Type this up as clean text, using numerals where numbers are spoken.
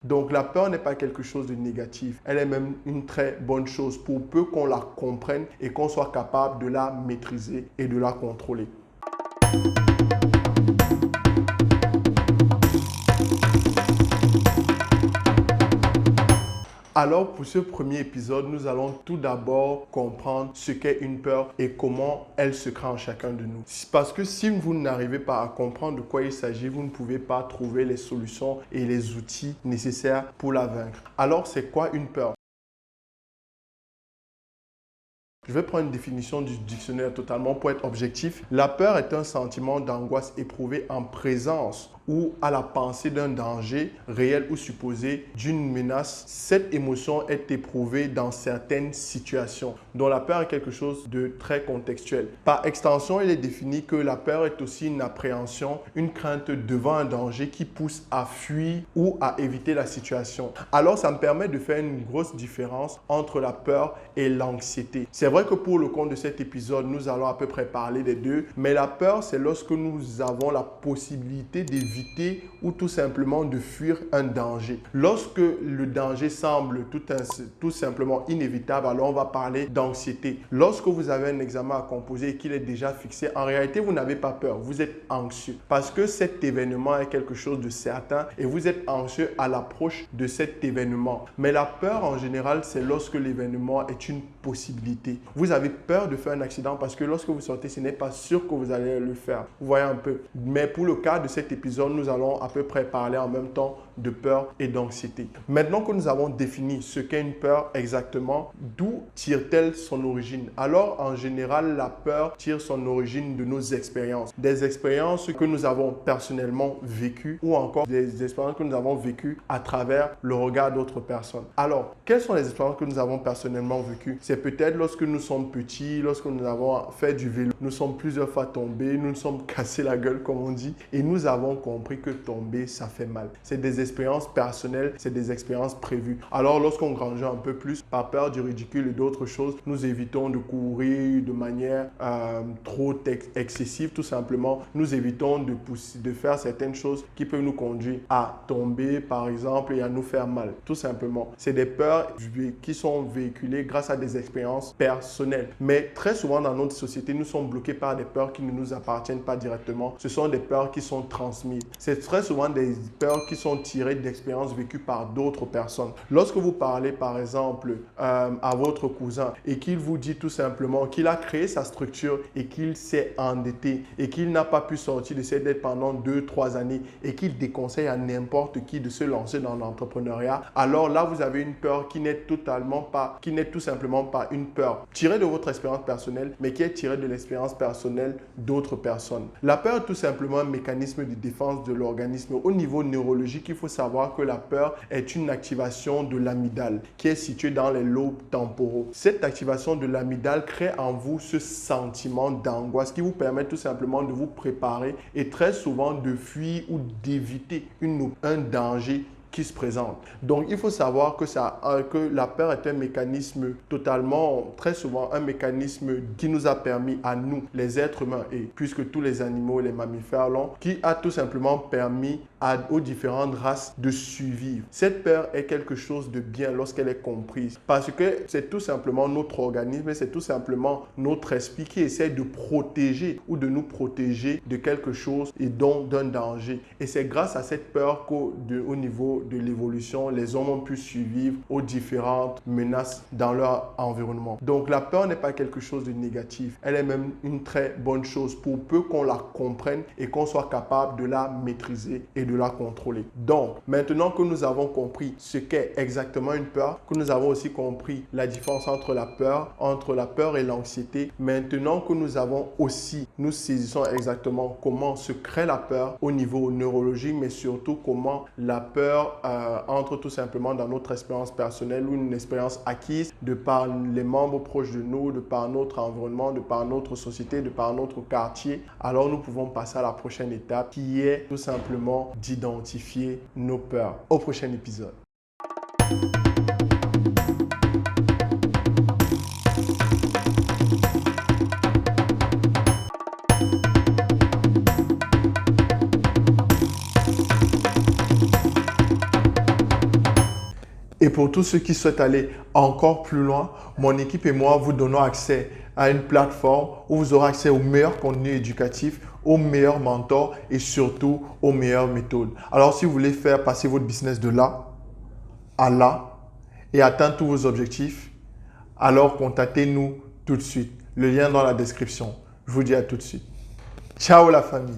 Donc la peur n'est pas quelque chose de négatif, elle est même une très bonne chose pour peu qu'on la comprenne et qu'on soit capable de la maîtriser et de la contrôler. Alors pour ce premier épisode, nous allons tout d'abord comprendre ce qu'est une peur et comment elle se crée en chacun de nous. Parce que si vous n'arrivez pas à comprendre de quoi il s'agit, vous ne pouvez pas trouver les solutions et les outils nécessaires pour la vaincre. Alors c'est quoi une peur? Je vais prendre une définition du dictionnaire totalement pour être objectif. La peur est un sentiment d'angoisse éprouvé en présence ou à la pensée d'un danger réel ou supposé, d'une menace. Cette émotion est éprouvée dans certaines situations. Donc la peur est quelque chose de très contextuel. Par extension, il est défini que la peur est aussi une appréhension, une crainte devant un danger qui pousse à fuir ou à éviter la situation. Alors ça me permet de faire une grosse différence entre la peur et l'anxiété. C'est vrai que pour le compte de cet épisode, nous allons à peu près parler des deux, mais la peur, c'est lorsque nous avons la possibilité d'éviter ou tout simplement de fuir un danger. Lorsque le danger semble tout simplement inévitable, alors on va parler d'anxiété. Lorsque vous avez un examen à composer et qu'il est déjà fixé, en réalité, vous n'avez pas peur, vous êtes anxieux parce que cet événement est quelque chose de certain et vous êtes anxieux à l'approche de cet événement. Mais la peur, en général, c'est lorsque l'événement est une possibilité. Vous avez peur de faire un accident parce que lorsque vous sortez, ce n'est pas sûr que vous allez le faire. Vous voyez un peu. Mais pour le cas de cet épisode, nous allons à peu près parler en même temps de peur et d'anxiété. Maintenant que nous avons défini ce qu'est une peur exactement, d'où tire-t-elle son origine? Alors, en général, la peur tire son origine de nos expériences. Des expériences que nous avons personnellement vécues ou encore des expériences que nous avons vécues à travers le regard d'autres personnes. Alors, quelles sont les expériences que nous avons personnellement vécues? C'est peut-être lorsque nous sommes petits, lorsque nous avons fait du vélo, nous sommes plusieurs fois tombés, nous nous sommes cassés la gueule comme on dit et nous avons compris que tomber, ça fait mal. C'est des expériences personnelles, c'est des expériences prévues. Alors, lorsqu'on grandit un peu plus, par peur du ridicule et d'autres choses, nous évitons de courir de manière trop excessive. Tout simplement, nous évitons de faire certaines choses qui peuvent nous conduire à tomber, par exemple, et à nous faire mal. Tout simplement. C'est des peurs qui sont véhiculées grâce à des expériences personnelles. Mais très souvent, dans notre société, nous sommes bloqués par des peurs qui ne nous appartiennent pas directement. Ce sont des peurs qui sont transmises. C'est très souvent des peurs qui sont tirées d'expériences vécues par d'autres personnes. Lorsque vous parlez par exemple à votre cousin et qu'il vous dit tout simplement qu'il a créé sa structure et qu'il s'est endetté et qu'il n'a pas pu sortir de cette dette pendant 2-3 années et qu'il déconseille à n'importe qui de se lancer dans l'entrepreneuriat, alors là vous avez une peur qui n'est tout simplement pas une peur tirée de votre expérience personnelle, mais qui est tirée de l'expérience personnelle d'autres personnes. La peur est tout simplement un mécanisme de défense de l'organisme. Au niveau neurologique, il faut savoir que la peur est une activation de l'amygdale qui est située dans les lobes temporaux. Cette activation de l'amygdale crée en vous ce sentiment d'angoisse qui vous permet tout simplement de vous préparer et très souvent de fuir ou d'éviter un danger qui se présente. Donc, il faut savoir que la peur est un mécanisme très souvent un mécanisme qui nous a permis à nous, les êtres humains, et puisque tous les animaux et les mammifères l'ont, qui a tout simplement permis aux différentes races de survivre. Cette peur est quelque chose de bien lorsqu'elle est comprise parce que c'est tout simplement notre organisme, c'est tout simplement notre esprit qui essaie de protéger ou de nous protéger de quelque chose et donc d'un danger. Et c'est grâce à cette peur qu'au niveau de l'évolution, les hommes ont pu survivre aux différentes menaces dans leur environnement. Donc la peur n'est pas quelque chose de négatif, elle est même une très bonne chose pour peu qu'on la comprenne et qu'on soit capable de la maîtriser et de la contrôler. Donc, maintenant que nous avons compris ce qu'est exactement une peur, que nous avons aussi compris la différence entre la peur et l'anxiété, maintenant que nous saisissons exactement comment se crée la peur au niveau neurologique, mais surtout comment la peur entre tout simplement dans notre expérience personnelle ou une expérience acquise de par les membres proches de nous, de par notre environnement, de par notre société, de par notre quartier, alors nous pouvons passer à la prochaine étape qui est tout simplement d'identifier nos peurs. Au prochain épisode. Et pour tous ceux qui souhaitent aller encore plus loin, mon équipe et moi vous donnons accès à une plateforme où vous aurez accès aux meilleurs contenus éducatifs, aux meilleurs mentors et surtout aux meilleures méthodes. Alors si vous voulez faire passer votre business de là à là et atteindre tous vos objectifs, alors contactez-nous tout de suite. Le lien dans la description. Je vous dis à tout de suite. Ciao la famille.